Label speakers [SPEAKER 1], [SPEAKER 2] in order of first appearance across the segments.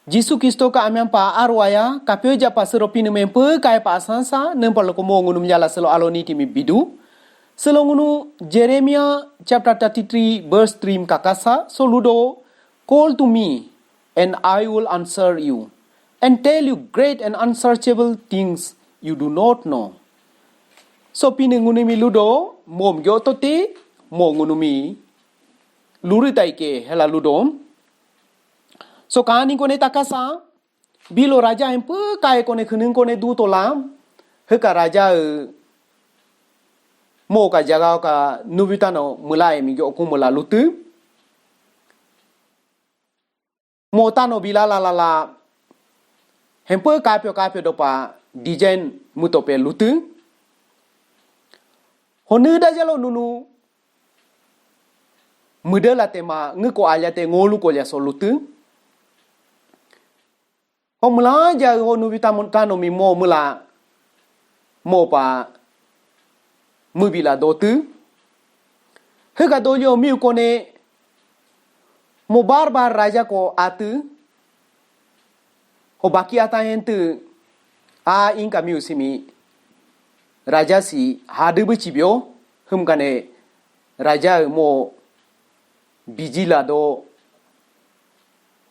[SPEAKER 1] Jisu Kristo ka amyan pa arwaya kapyo ja pa sero pinu mempe kai pa asansa nempa loko mo ngunu mjala selo aloni timi bidu. Selo ngunu Jeremiah chapter 33 verse 3 kakasa so ludo, call to me and I will answer you and tell you great and unsearchable things you do not know. So pinu ngunu mi ludo mom gyotote mo ngunu mi luritai ke hela ludom. So kani kone takasa bilo raja empe kai kone khenung kone du tolam heka raja mo ka jaga ka nubitano mulai mi gyo kumula lutu mo tano bila la hempe kapyo dopa design mutope lutu honu da jalo nunu mudela tema ngko alyate ngolu ko ya solutu. Ho mula ja ho nubita montano mi mo mula mo pa mubila dotu hega doyo mi kone mo barbar raja ko atu ho baki ata hentu a inka mi usimi raja si hadu bicibyo hum kane raja mo bijila do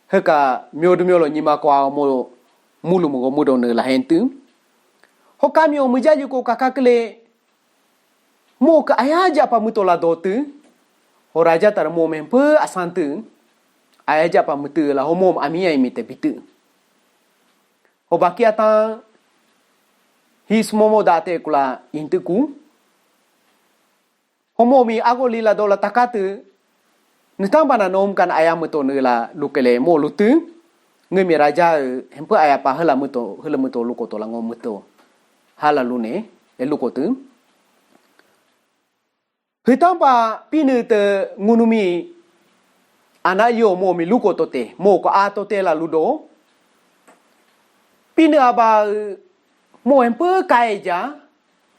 [SPEAKER 1] heka myodu myolo nyima kwa mo mulu mo mudo ne la hentu ho kamyo mujaji ko kakakle mo ka ayaja pa mutola dotu ho raja tar mo mempe asantu ayaja pa mutu la ho mom amia imite bitu ho baki ata his momo date kula intuku ho momi agolila dola takatu nitang bana nom kan ayam muto nela lukele mo lutu ngemi raja hempe ayapa hela muto luko to lango muto hala lune elukotu hitang pa pinu te ngunumi anayo mo mi luko tote mo ko atote la ludo pinu aba mo hempe kaeja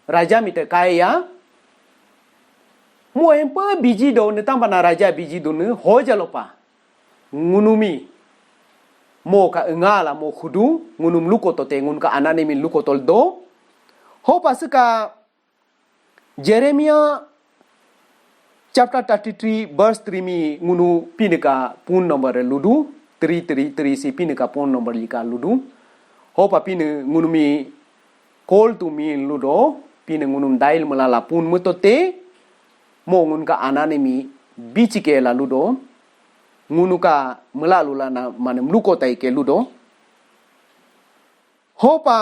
[SPEAKER 1] raja mite kaya mo empe biji do netang bana raja biji do ne hoja lopa ngunumi mo ka ngala mo khudu ngunum luko to te ngun ka anane min luko tol do ho pasaka Jeremiah chapter 33 verse 3 mi ngunu pinika pun number ludu 333 si pinika pun number lika ludu ho pa pinu ngunumi call to me ludo pinu ngunum dail melala pun mutote mo ngun ka anane mi bichike la ludo ngunu ka melalu la na manem luko tai ke ludo hopa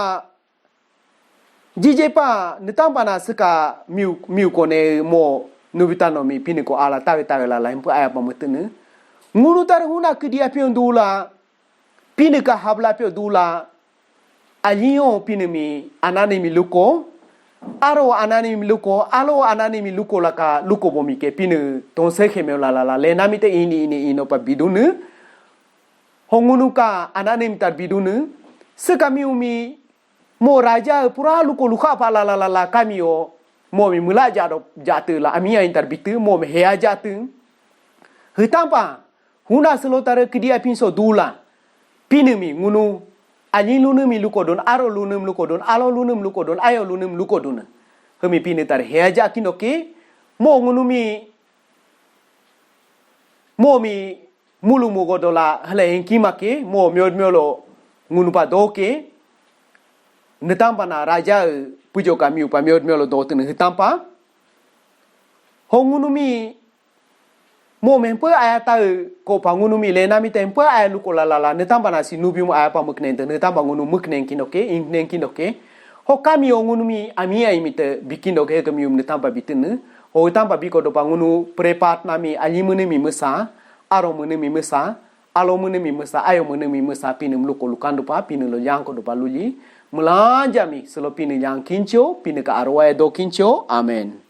[SPEAKER 1] jije pa nitang pana sika miu kone mo nubitano mi piniko ala tawe la la impu aya pamutene ngunu tar huna kidia pion dula pinika habla pio dula alion pinemi anane mi luko aro anani miluko alo anani miluko laka luko bomi ke pinu ton sekhe me la le namite ini ino pa bidunu hongunuka anani mitar bidunu sekami umi mo raja pura luko luka pa la kamio mo mi mula jado jatu la amia intar bitu mo me hea jatu hitampa huna selotare kedia pinso dula pinumi ngunu Anyi lunum lukodon, aro lunum lukodon, alo lunum lukodon, ayo lunum lukodon. Hemi pinitar heaja kinoke, mo ngunumi, mo mi mulu mugodola hale henkimake, mo miolo ngunupa doke, netampa na raja pujo kami upa miolo doten hitampa. Hongunumi mo mempe ayata ko pangunumi lena mi tempe ay luko la netamba na sinubi mo ayapa muknente netamba ngunu muknen kinoke ingnen kinoke ho kami ngunumi amia imite bikinoke kami netamba bitene ho tamba biko do pangunu prepat nami alimune mi mesa aro mune mi mesa alo mune mi mesa ayo mune mi mesa pinum luko lukando pa pinulo yanko do paluli mulanja mi selo pinu yang kincho pinuka arwae do kincho amen.